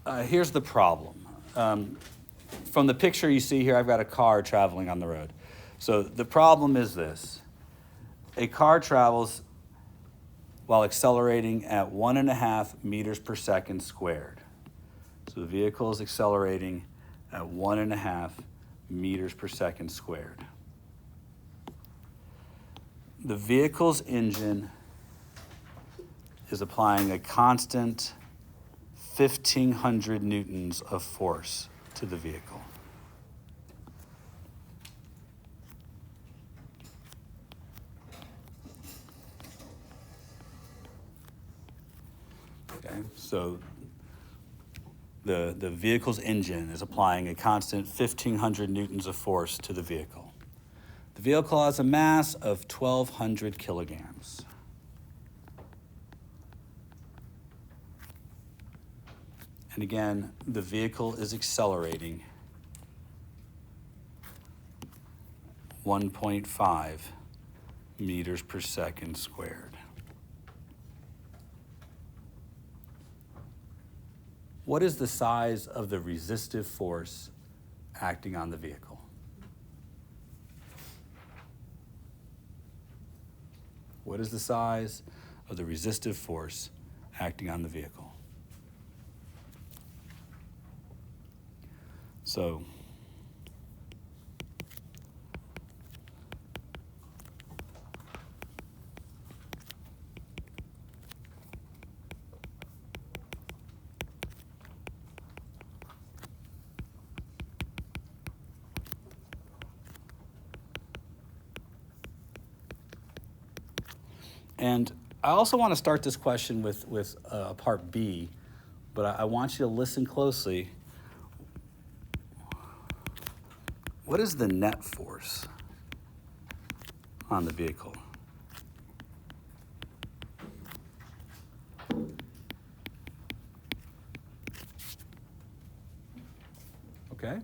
here's the problem. From the picture you see here, I've got a car traveling on the road. So the problem is this. A car travels while accelerating at 1.5 meters per second squared. So the vehicle is accelerating at 1.5 meters per second squared. The vehicle's engine is applying a constant 1,500 newtons of force to the vehicle. Okay, so the vehicle's engine is applying a constant 1,500 newtons of force to the vehicle. The vehicle has a mass of 1,200 kilograms. And again, the vehicle is accelerating 1.5 meters per second squared. What is the size of the resistive force acting on the vehicle? What is the size of the resistive force acting on the vehicle? So, and I also want to start this question with part B, but I want you to listen closely. What is the net force on the vehicle? Okay?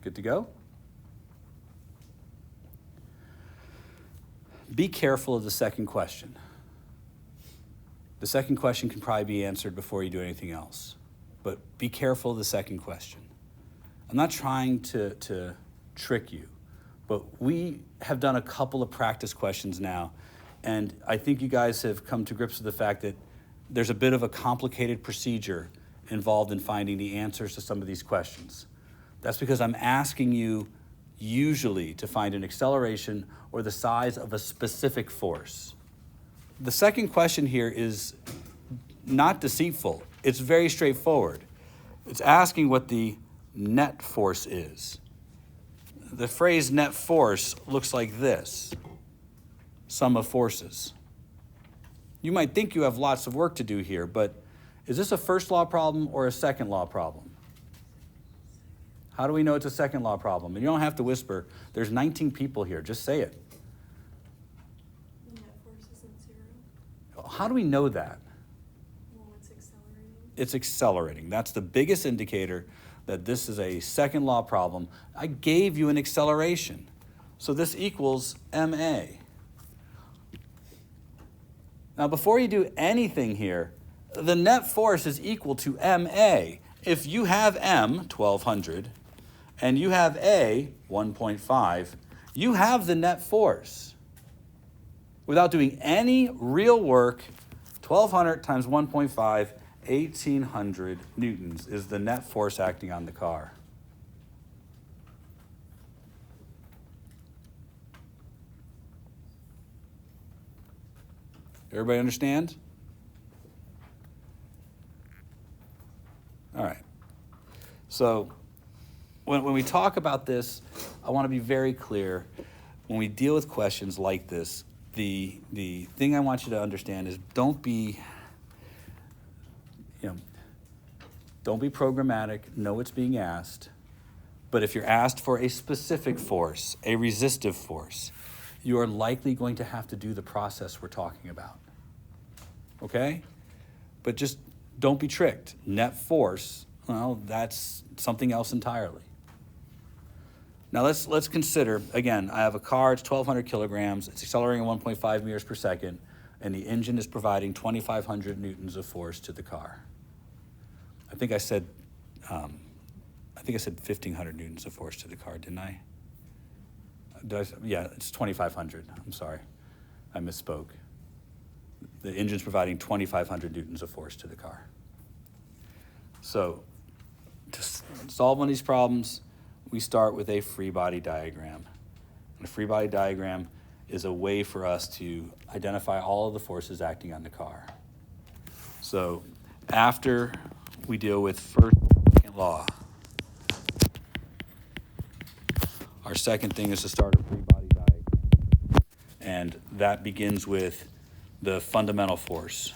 Good to go? Be careful of the second question. The second question can probably be answered before you do anything else, but be careful of the second question. I'm not trying to trick you, but we have done a couple of practice questions now, and I think you guys have come to grips with the fact that there's a bit of a complicated procedure involved in finding the answers to some of these questions. That's because I'm asking you usually to find an acceleration or the size of a specific force. The second question here is not deceitful. It's very straightforward. It's asking what the net force is. The phrase net force looks like this: sum of forces. You might think you have lots of work to do here, but is this a first law problem or a second law problem? How do we know it's a second law problem? And you don't have to whisper. There's 19 people here. Just say it. The net force isn't zero. How do we know that? Well, it's accelerating. It's accelerating. That's the biggest indicator that this is a second law problem. I gave you an acceleration. So this equals ma. Now, before you do anything here, the net force is equal to ma. If you have m, 1,200, and you have a, 1.5, you have the net force. Without doing any real work, 1,200 times 1.5, 1,800 newtons is the net force acting on the car. Everybody understand? All right. So when we talk about this, I want to be very clear. When we deal with questions like this, the thing I want you to understand is don't be programmatic. Know what's being asked. But if you're asked for a specific force, a resistive force, you are likely going to have to do the process we're talking about. Okay? But just don't be tricked. Net force, well, that's something else entirely. Now let's consider, again, I have a car, it's 1,200 kilograms, it's accelerating at 1.5 meters per second, and the engine is providing 2,500 newtons of force to the car. I think I said 1,500 newtons of force to the car, didn't I? Yeah, it's 2,500. I'm sorry, I misspoke. The engine's providing 2,500 newtons of force to the car. So to solve one of these problems, we start with a free body diagram. And a free body diagram is a way for us to identify all of the forces acting on the car. So after we deal with first and second law, our second thing is to start a free body diagram. And that begins with the fundamental force.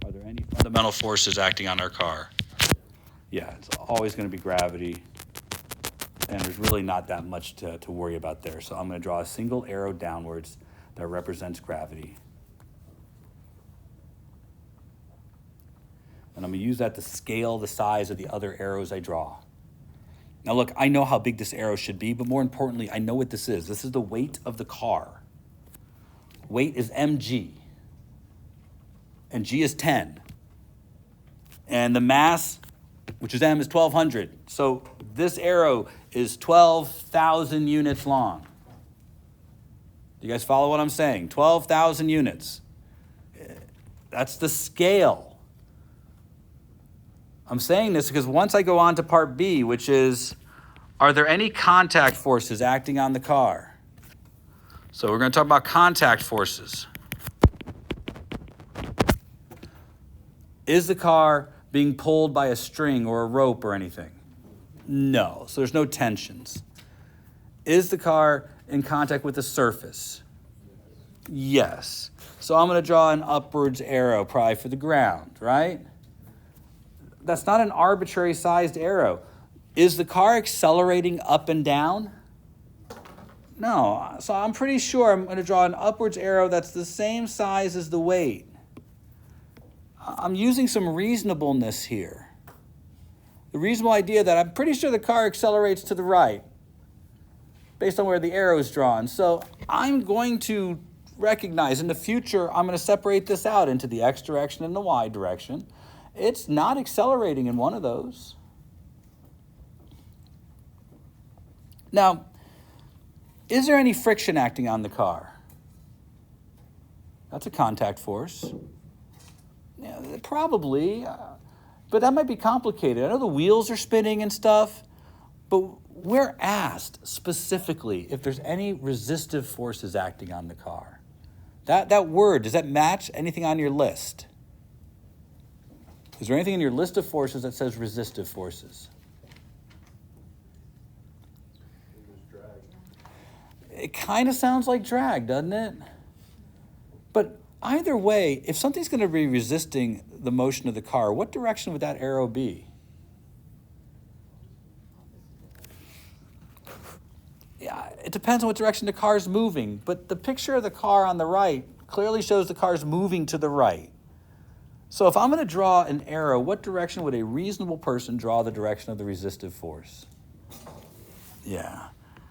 Are there any fundamental forces acting on our car? Yeah, it's always going to be gravity. And there's really not that much to worry about there. So I'm going to draw a single arrow downwards that represents gravity. And I'm going to use that to scale the size of the other arrows I draw. Now look, I know how big this arrow should be, but more importantly, I know what this is. This is the weight of the car. Weight is mg, and g is 10. And the mass, which is m, is 1,200. So this arrow is 12,000 units long. Do you guys follow what I'm saying? 12,000 units. That's the scale. I'm saying this because once I go on to part B, which is, are there any contact forces acting on the car? So we're going to talk about contact forces. Is the car being pulled by a string or a rope or anything? No, so there's no tensions. Is the car in contact with the surface? Yes. So I'm going to draw an upwards arrow, probably for the ground, right? That's not an arbitrary sized arrow. Is the car accelerating up and down? No. So I'm pretty sure I'm going to draw an upwards arrow that's the same size as the weight. I'm using some reasonableness here. The reasonable idea that I'm pretty sure the car accelerates to the right based on where the arrow is drawn. So I'm going to recognize in the future, I'm going to separate this out into the x direction and the y direction. It's not accelerating in one of those. Now, is there any friction acting on the car? That's a contact force. Yeah, probably, but that might be complicated. I know the wheels are spinning and stuff, but we're asked specifically if there's any resistive forces acting on the car. That word, does that match anything on your list? Is there anything in your list of forces that says resistive forces? It kind of sounds like drag, doesn't it? But either way, if something's going to be resisting the motion of the car, what direction would that arrow be? Yeah, it depends on what direction the car is moving, but the picture of the car on the right clearly shows the car's moving to the right. So if I'm going to draw an arrow, what direction would a reasonable person draw the direction of the resistive force? Yeah.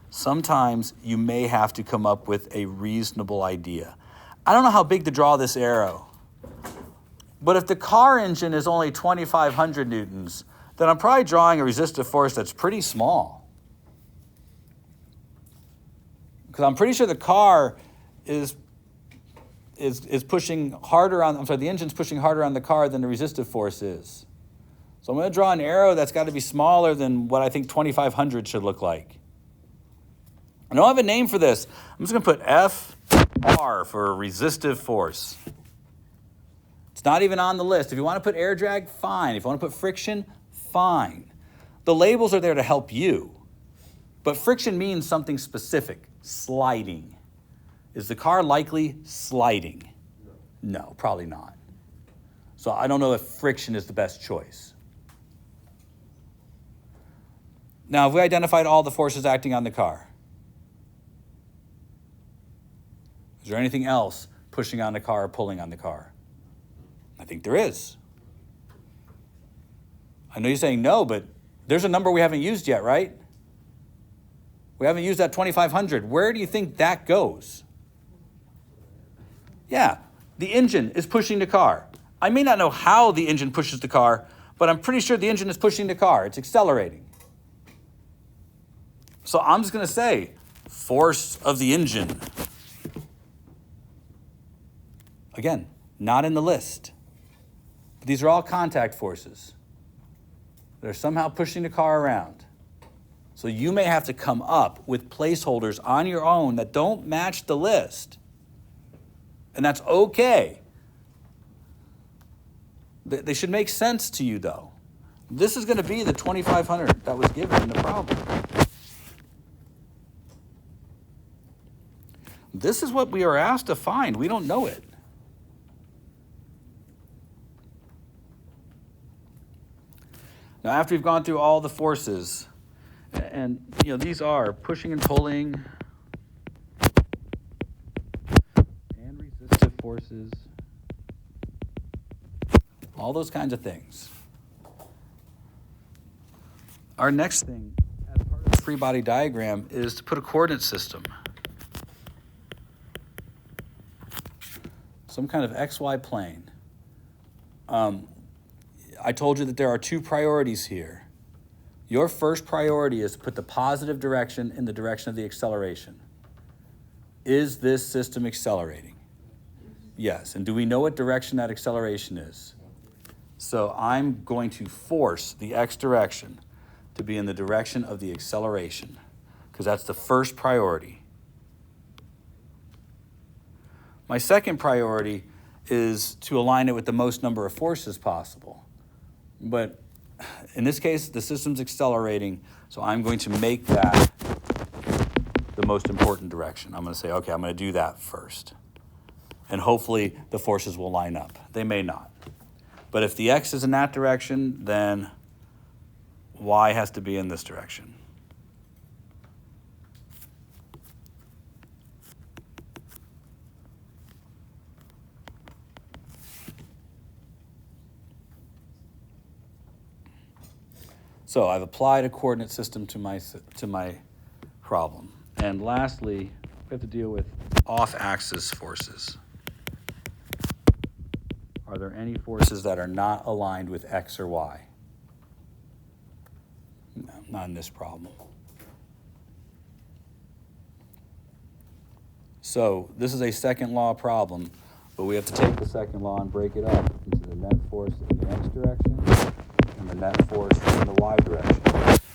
Sometimes you may have to come up with a reasonable idea. I don't know how big to draw this arrow, but if the car engine is only 2,500 newtons, then I'm probably drawing a resistive force that's pretty small. Because I'm pretty sure the car is pushing harder on, the engine's pushing harder on the car than the resistive force is. So I'm going to draw an arrow that's got to be smaller than what I think 2,500 should look like. I don't have a name for this. I'm just going to put FR for resistive force. It's not even on the list. If you want to put air drag, fine. If you want to put friction, fine. The labels are there to help you. But friction means something specific, sliding. Is the car likely sliding? No, probably not. So I don't know if friction is the best choice. Now, have we identified all the forces acting on the car? Is there anything else pushing on the car or pulling on the car? I think there is. I know you're saying no, but there's a number we haven't used yet, right? We haven't used that 2,500. Where do you think that goes? Yeah, the engine is pushing the car. I may not know how the engine pushes the car, but I'm pretty sure the engine is pushing the car. It's accelerating. So I'm just going to say force of the engine. Again, not in the list. But these are all contact forces. They're somehow pushing the car around. So you may have to come up with placeholders on your own that don't match the list. And that's okay. They should make sense to you, though. This is going to be the 2,500 that was given in the problem. This is what we are asked to find. We don't know it. Now, after we've gone through all the forces, and these are pushing and pulling, and resistive forces, all those kinds of things. Our next thing, as part of the free body diagram, is to put a coordinate system. Some kind of XY plane. I told you that there are two priorities here. Your first priority is to put the positive direction in the direction of the acceleration. Is this system accelerating? Yes. And do we know what direction that acceleration is? So I'm going to force the X direction to be in the direction of the acceleration, because that's the first priority. My second priority is to align it with the most number of forces possible. But in this case, the system's accelerating, so I'm going to make that the most important direction. I'm going to say, okay, I'm going to do that first. And hopefully the forces will line up. They may not. But if the X is in that direction, then Y has to be in this direction. So I've applied a coordinate system to my problem. And lastly, we have to deal with off-axis forces. Are there any forces that are not aligned with X or Y? No, not in this problem. So this is a second law problem, but we have to take the second law and break it up into the net force in the X direction and the net force in the Y direction.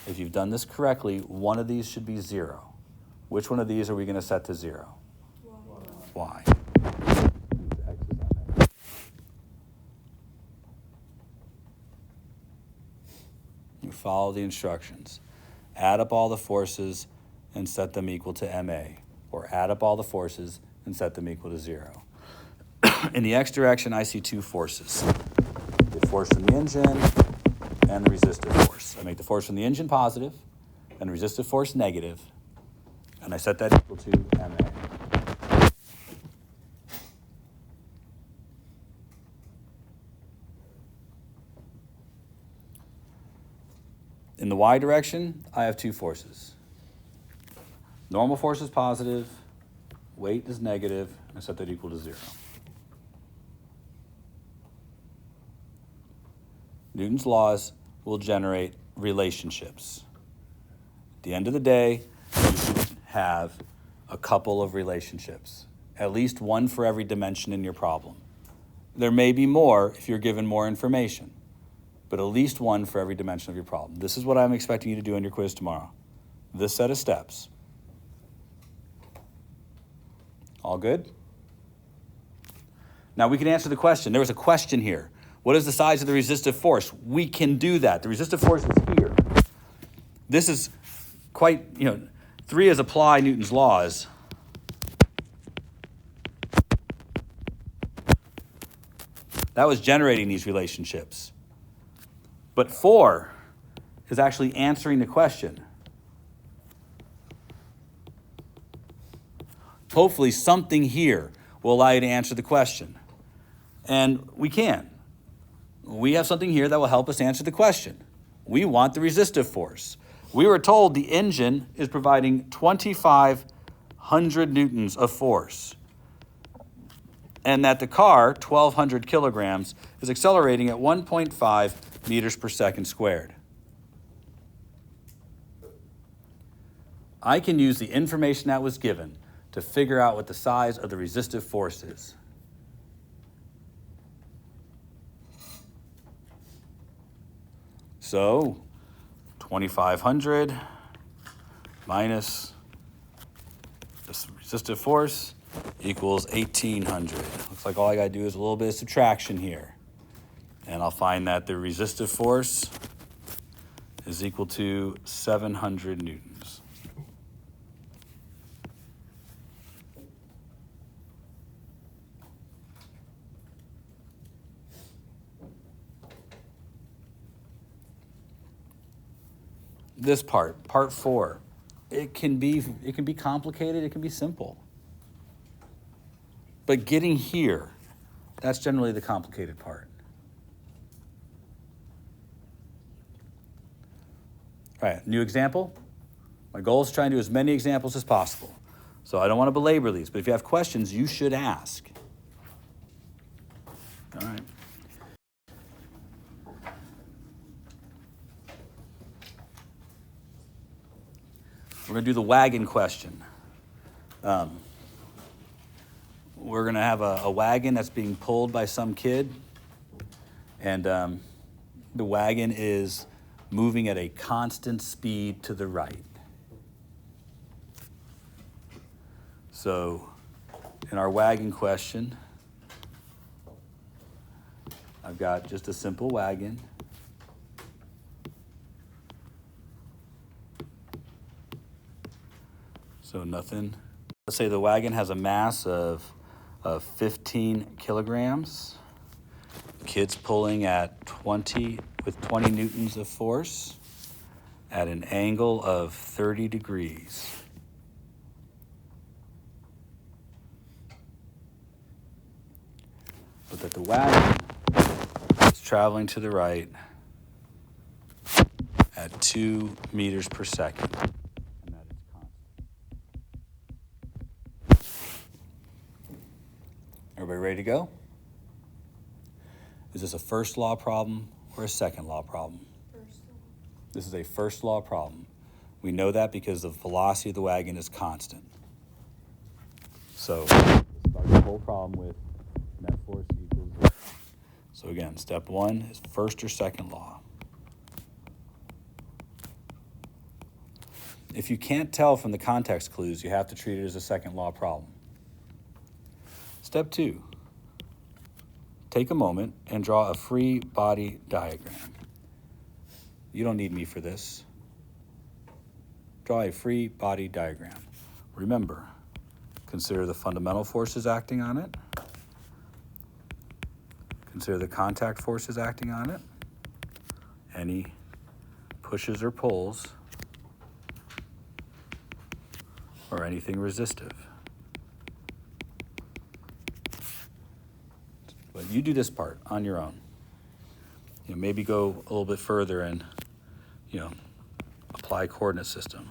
If you've done this correctly, one of these should be 0. Which one of these are we going to set to 0? Y. X is not there. You follow the instructions. Add up all the forces and set them equal to MA. Or add up all the forces and set them equal to 0. In the X direction, I see two forces. The force from the engine and the resistive force. I make the force from the engine positive and the resistive force negative, and I set that equal to MA. In the Y direction, I have two forces. Normal force is positive, weight is negative, and I set that equal to 0. Newton's laws will generate relationships. At the end of the day, you should have a couple of relationships, at least one for every dimension in your problem. There may be more if you're given more information, but at least one for every dimension of your problem. This is what I'm expecting you to do in your quiz tomorrow. This set of steps. All good? Now we can answer the question. There was a question here. What is the size of the resistive force? We can do that. The resistive force is here. This is quite, 3 is apply Newton's laws. That was generating these relationships. But 4 is actually answering the question. Hopefully something here will allow you to answer the question. And we can. We have something here that will help us answer the question. We want the resistive force. We were told the engine is providing 2,500 newtons of force. and that the car, 1,200 kilograms, is accelerating at 1.5 meters per second squared. I can use the information that was given to figure out what the size of the resistive force is. So 2,500 minus the resistive force equals 1,800. Looks like all I gotta do is a little bit of subtraction here. And I'll find that the resistive force is equal to 700 newtons. This part 4, it can be complicated, it can be simple. But getting here, that's generally the complicated part. All right, new example. My goal is to try and do as many examples as possible. So I don't want to belabor these, but if you have questions, you should ask. All right. We're going to do the wagon question. We're going to have a wagon that's being pulled by some kid, and the wagon is moving at a constant speed to the right. So in our wagon question, I've got just a simple wagon. So nothing. Let's say the wagon has a mass of 15 kilograms. The kid's pulling at 20 newtons of force at an angle of 30 degrees. But that the wagon is traveling to the right at 2 meters per second. Everybody ready to go? Is this a first law problem or a second law problem? First law. This is a first law problem. We know that because the velocity of the wagon is constant. So let's start the whole problem with net force equals 0. So again, step 1 is first or second law. If you can't tell from the context clues, you have to treat it as a second law problem. Step 2, take a moment and draw a free body diagram. You don't need me for this. Draw a free body diagram. Remember, consider the fundamental forces acting on it. Consider the contact forces acting on it. Any pushes or pulls, or anything resistive. But you do this part on your own. Maybe go a little bit further and, apply coordinate system.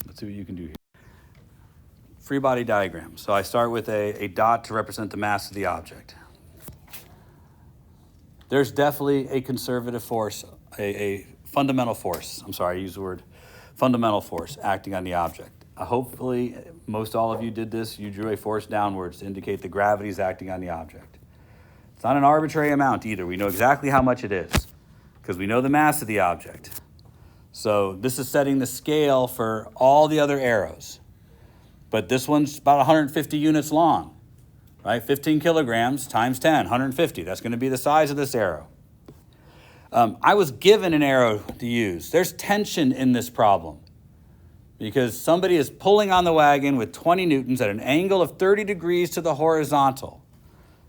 Let's see what you can do here. Free body diagram. So I start with a dot to represent the mass of the object. There's definitely a conservative force, a fundamental force. I'm sorry, I used the word fundamental force acting on the object. Hopefully, most all of you did this. You drew a force downwards to indicate the gravity is acting on the object. It's not an arbitrary amount either. We know exactly how much it is because we know the mass of the object. So this is setting the scale for all the other arrows. But this one's about 150 units long, right? 15 kilograms times 10, 150. That's going to be the size of this arrow. I was given an arrow to use. There's tension in this problem, because somebody is pulling on the wagon with 20 newtons at an angle of 30 degrees to the horizontal.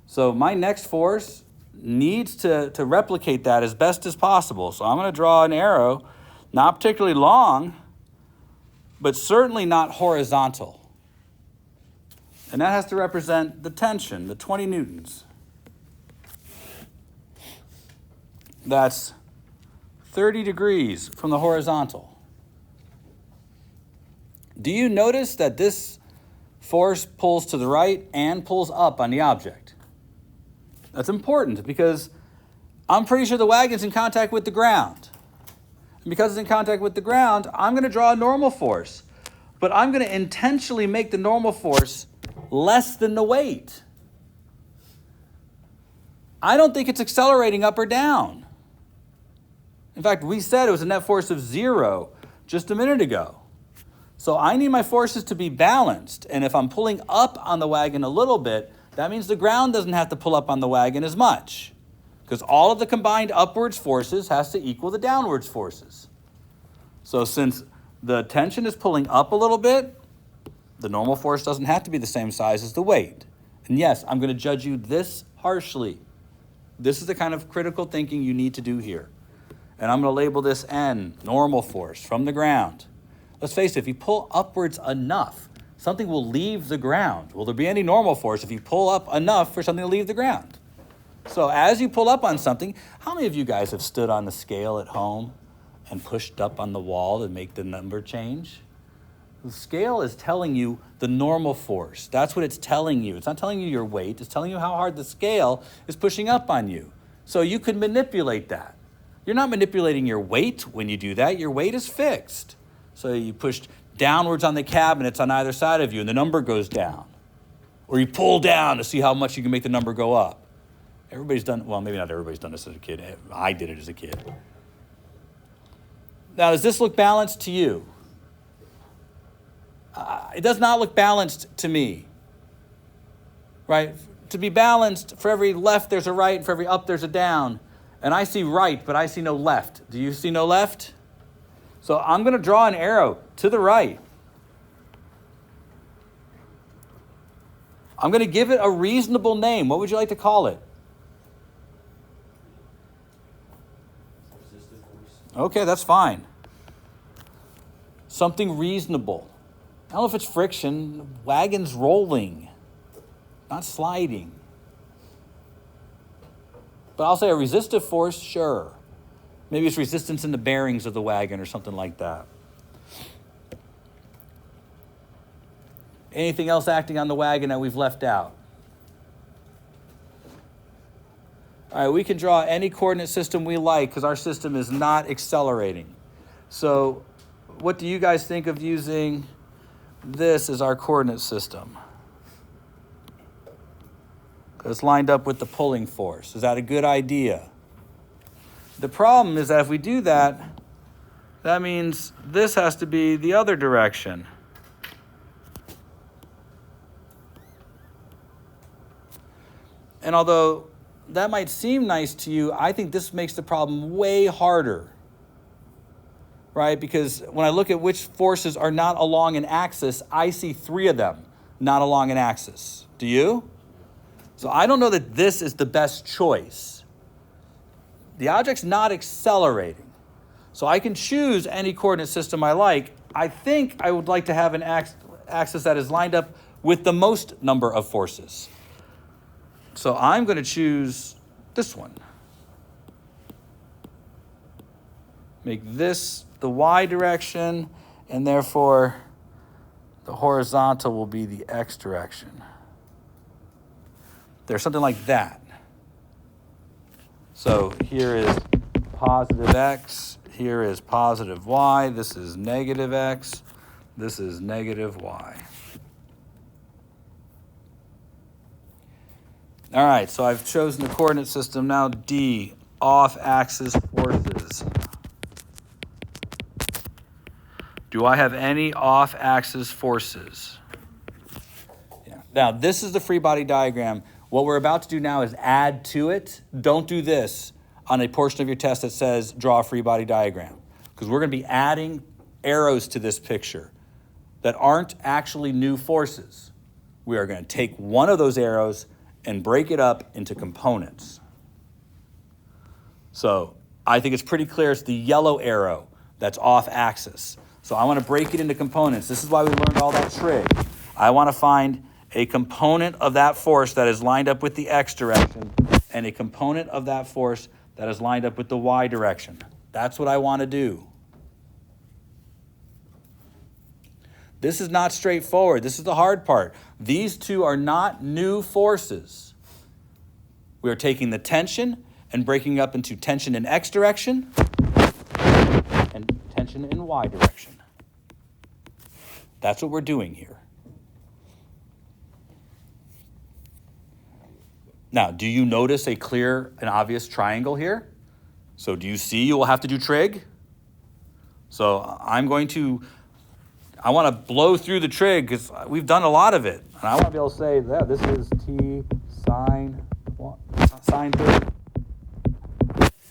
So my next force needs to replicate that as best as possible. So I'm going to draw an arrow, not particularly long, but certainly not horizontal. And that has to represent the tension, the 20 newtons. That's 30 degrees from the horizontal. Do you notice that this force pulls to the right and pulls up on the object? That's important because I'm pretty sure the wagon's in contact with the ground. And because it's in contact with the ground, I'm going to draw a normal force. But I'm going to intentionally make the normal force less than the weight. I don't think it's accelerating up or down. In fact, we said it was a net force of 0 just a minute ago. So I need my forces to be balanced. And if I'm pulling up on the wagon a little bit, that means the ground doesn't have to pull up on the wagon as much. Because all of the combined upwards forces has to equal the downwards forces. So since the tension is pulling up a little bit, the normal force doesn't have to be the same size as the weight. And yes, I'm going to judge you this harshly. This is the kind of critical thinking you need to do here. And I'm going to label this N, normal force, from the ground. Let's face it, if you pull upwards enough, something will leave the ground. Will there be any normal force if you pull up enough for something to leave the ground? So as you pull up on something, how many of you guys have stood on the scale at home and pushed up on the wall to make the number change? The scale is telling you the normal force. That's what it's telling you. It's not telling you your weight. It's telling you how hard the scale is pushing up on you. So you could manipulate that. You're not manipulating your weight when you do that. Your weight is fixed. So you pushed downwards on the cabinets on either side of you and the number goes down. Or you pull down to see how much you can make the number go up. Everybody's done, well, maybe not everybody's done this as a kid. I did it as a kid. Now, does this look balanced to you? It does not look balanced to me, right? To be balanced, for every left there's a right, and for every up there's a down. And I see right, but I see no left. Do you see no left? So I'm going to draw an arrow to the right. I'm going to give it a reasonable name. What would you like to call it? Okay, that's fine. Something reasonable. I don't know if it's friction. Wagon's rolling, not sliding. But I'll say a resistive force, sure. Maybe it's resistance in the bearings of the wagon or something like that. Anything else acting on the wagon that we've left out? All right, we can draw any coordinate system we like because our system is not accelerating. So what do you guys think of using this as our coordinate system? It's lined up with the pulling force. Is that a good idea? The problem is that if we do that, that means this has to be the other direction. And although that might seem nice to you, I think this makes the problem way harder, right? Because when I look at which forces are not along an axis, I see 3 of them not along an axis. Do you? So I don't know that this is the best choice. The object's not accelerating. So I can choose any coordinate system I like. I think I would like to have an axis that is lined up with the most number of forces. So I'm going to choose this one. Make this the y direction, and therefore the horizontal will be the x direction. There's something like that. So here is positive x, here is positive y, this is negative x, this is negative y. All right, so I've chosen the coordinate system. Now D, off-axis forces. Do I have any off-axis forces? Yeah. Now, this is the free body diagram. What we're about to do now is add to it. Don't do this on a portion of your test that says draw a free body diagram, because we're going to be adding arrows to this picture that aren't actually new forces. We are going to take one of those arrows and break it up into components. So I think it's pretty clear it's the yellow arrow that's off axis. So I want to break it into components. This is why we learned all that trig. I want to find a component of that force that is lined up with the x direction and a component of that force that is lined up with the y direction. That's what I want to do. This is not straightforward. This is the hard part. These two are not new forces. We are taking the tension and breaking it up into tension in x direction and tension in y direction. That's what we're doing here. Now, do you notice a clear and obvious triangle here? So do you see you will have to do trig? So I want to blow through the trig because we've done a lot of it. And I want to be able to say, yeah, this is t sine 30.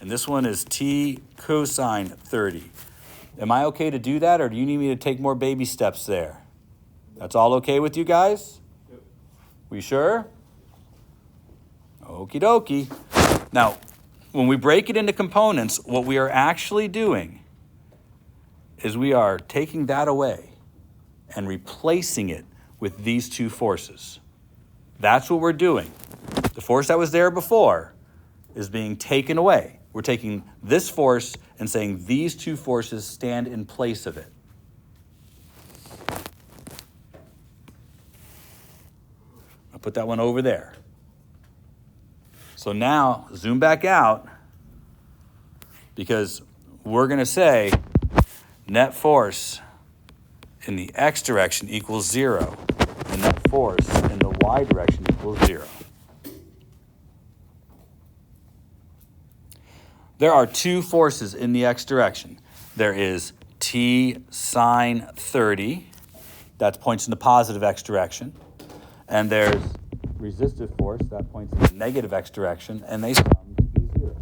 And this one is t cosine 30. Am I okay to do that, or do you need me to take more baby steps there? That's all okay with you guys? Yep. We sure? Okie dokie. Now, when we break it into components, what we are actually doing is we are taking that away and replacing it with these two forces. That's what we're doing. The force that was there before is being taken away. We're taking this force and saying these two forces stand in place of it. I'll put that one over there. So now, zoom back out, because we're going to say net force in the x direction equals 0, and net force in the y direction equals 0. There are two forces in the x direction. There is t sine 30, that points in the positive x direction, and there's resistive force that points in the negative x direction, and they sum to be 0.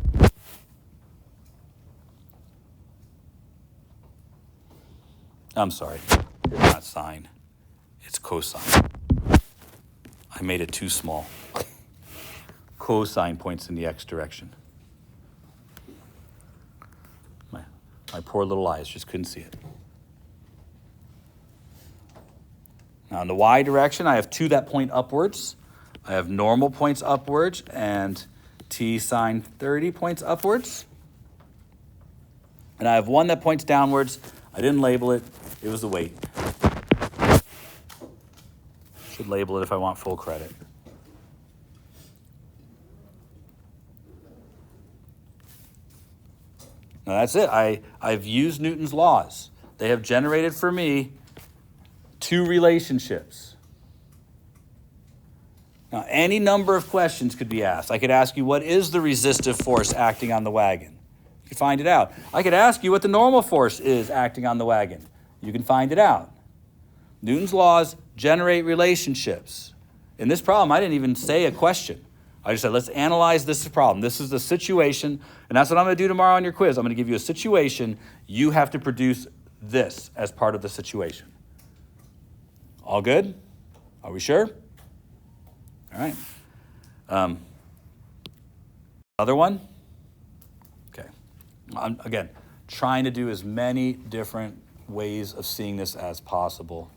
I'm sorry, it's not sine, it's cosine. I made it too small. Cosine points in the x direction. My poor little eyes just couldn't see it. Now in the y direction, I have two that point upwards. I have normal points upwards and t sine 30 points upwards. And I have one that points downwards. I didn't label it. It was the weight. Should label it if I want full credit. Now that's it. I've used Newton's laws. They have generated for me two relationships. Now, any number of questions could be asked. I could ask you, what is the resistive force acting on the wagon? You can find it out. I could ask you what the normal force is acting on the wagon. You can find it out. Newton's laws generate relationships. In this problem, I didn't even say a question. I just said, let's analyze this problem. This is the situation, and that's what I'm going to do tomorrow on your quiz. I'm going to give you a situation. You have to produce this as part of the situation. All good? Are we sure? All right. Other one? Okay. I'm, again, trying to do as many different ways of seeing this as possible.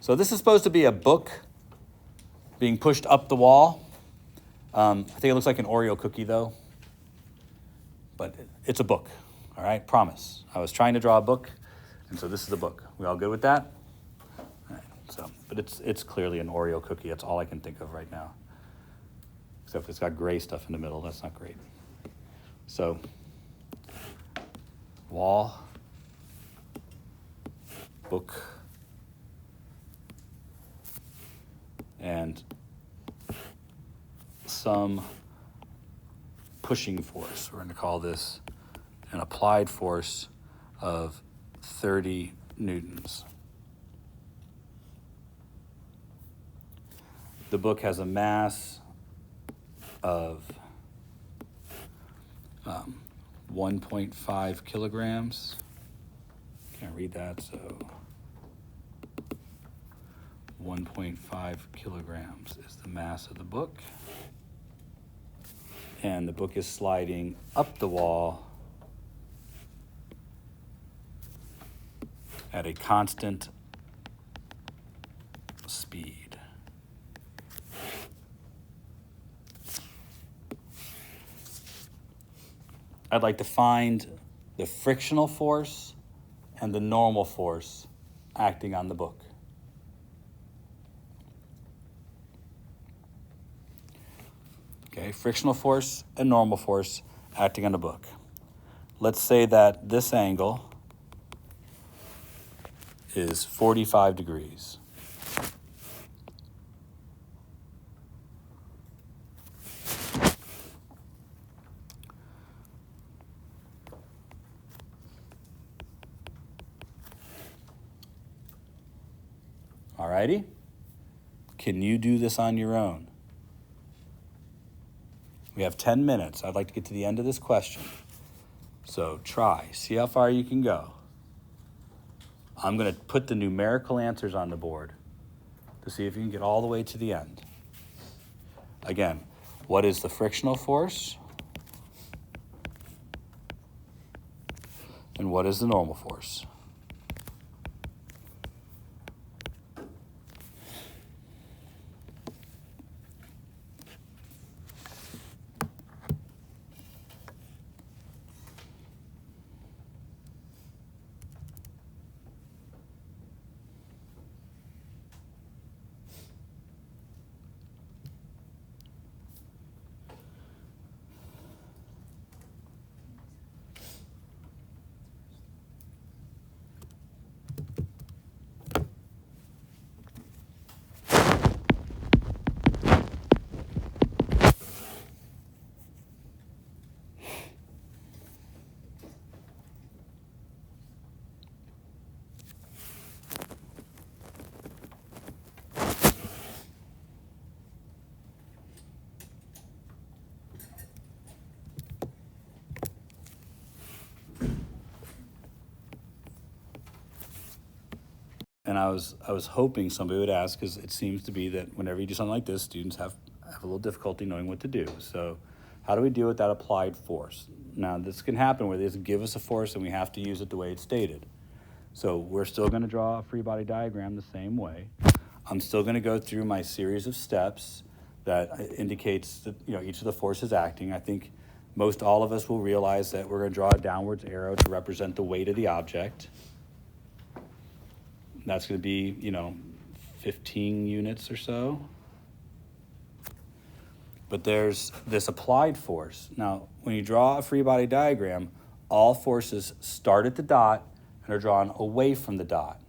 So this is supposed to be a book being pushed up the wall. I think it looks like an Oreo cookie, though. But it's a book, all right? Promise. I was trying to draw a book, and so this is the book. We all good with that? All right, so, but it's clearly an Oreo cookie. That's all I can think of right now. Except it's got gray stuff in the middle. That's not great. So, wall, book, and some pushing force. We're going to call this an applied force of 30 newtons. The book has a mass of 1.5 kilograms. Can't read that, so 1.5 kilograms is the mass of the book. And the book is sliding up the wall at a constant speed. I'd like to find the frictional force and the normal force acting on the book. Okay, frictional force and normal force acting on the book. Let's say that this angle is 45 degrees. Alrighty? Can you do this on your own? We have 10 minutes. I'd like to get to the end of this question. So try. See how far you can go. I'm going to put the numerical answers on the board to see if you can get all the way to the end. Again, what is the frictional force? And what is the normal force? And I was hoping somebody would ask, because it seems to be that whenever you do something like this, students have a little difficulty knowing what to do. So how do we deal with that applied force? Now, this can happen where they just give us a force and we have to use it the way it's stated. So we're still going to draw a free body diagram the same way. I'm still going to go through my series of steps that indicates that each of the forces acting. I think most all of us will realize that we're going to draw a downwards arrow to represent the weight of the object. That's going to be, 15 units or so. But there's this applied force. Now, when you draw a free body diagram, all forces start at the dot and are drawn away from the dot.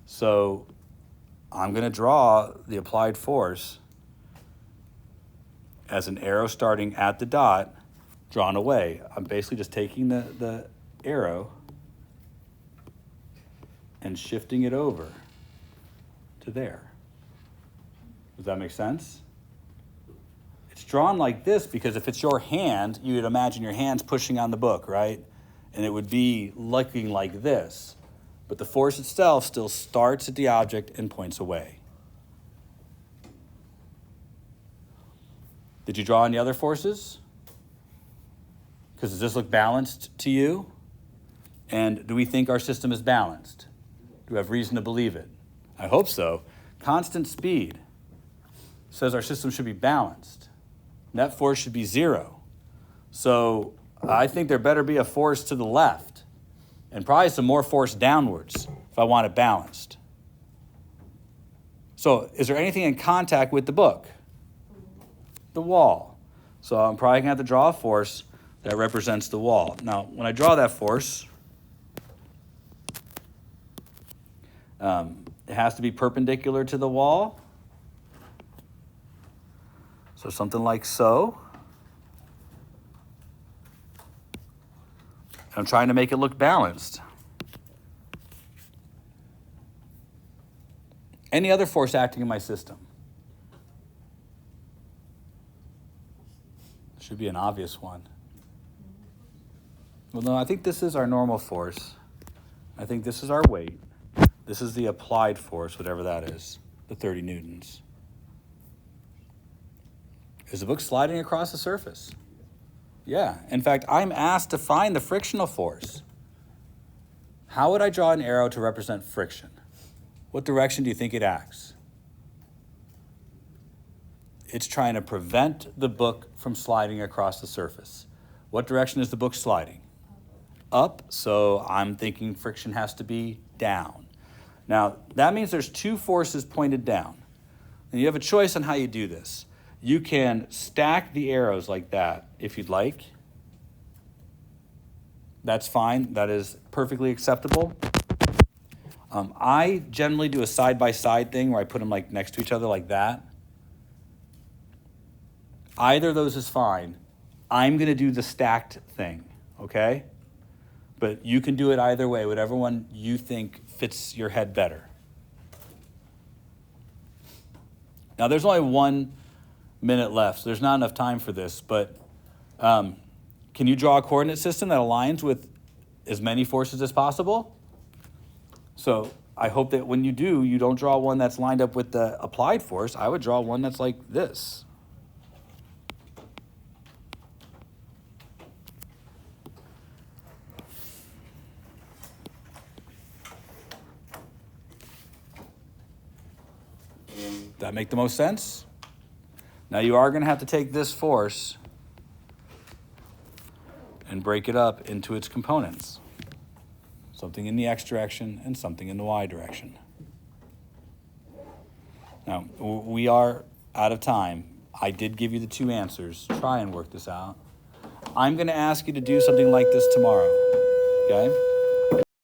So I'm going to draw the applied force as an arrow starting at the dot, drawn away. I'm basically just taking the arrow and shifting it over to there. Does that make sense? It's drawn like this because if it's your hand, you would imagine your hand's pushing on the book, right? And it would be looking like this. But the force itself still starts at the object and points away. Did you draw any other forces? Because does this look balanced to you? And do we think our system is balanced? Do we have reason to believe it? I hope so. Constant speed says our system should be balanced. Net force should be 0. So I think there better be a force to the left and probably some more force downwards if I want it balanced. So is there anything in contact with the book? The wall. So I'm probably going to have to draw a force that represents the wall. Now, when I draw that force, it has to be perpendicular to the wall. So something like so. I'm trying to make it look balanced. Any other force acting in my system? Should be an obvious one. Well, no, I think this is our normal force. I think this is our weight. This is the applied force, whatever that is, the 30 newtons. Is the book sliding across the surface? Yeah. In fact, I'm asked to find the frictional force. How would I draw an arrow to represent friction? What direction do you think it acts? It's trying to prevent the book from sliding across the surface. What direction is the book sliding? up, so I'm thinking friction has to be down. Now, that means there's two forces pointed down. And you have a choice on how you do this. You can stack the arrows like that if you'd like. That's fine. That is perfectly acceptable. I generally do a side-by-side thing where I put them like next to each other like that. Either of those is fine. I'm going to do the stacked thing, okay? But you can do it either way, whatever one you think fits your head better. Now, there's only 1 minute left, so there's not enough time for this, but can you draw a coordinate system that aligns with as many forces as possible? So I hope that when you do, you don't draw one that's lined up with the applied force. I would draw one that's like this. That make the most sense? Now you are going to have to take this force and break it up into its components. Something in the x direction and something in the y direction. Now, we are out of time. I did give you the two answers. Try and work this out. I'm going to ask you to do something like this tomorrow, okay?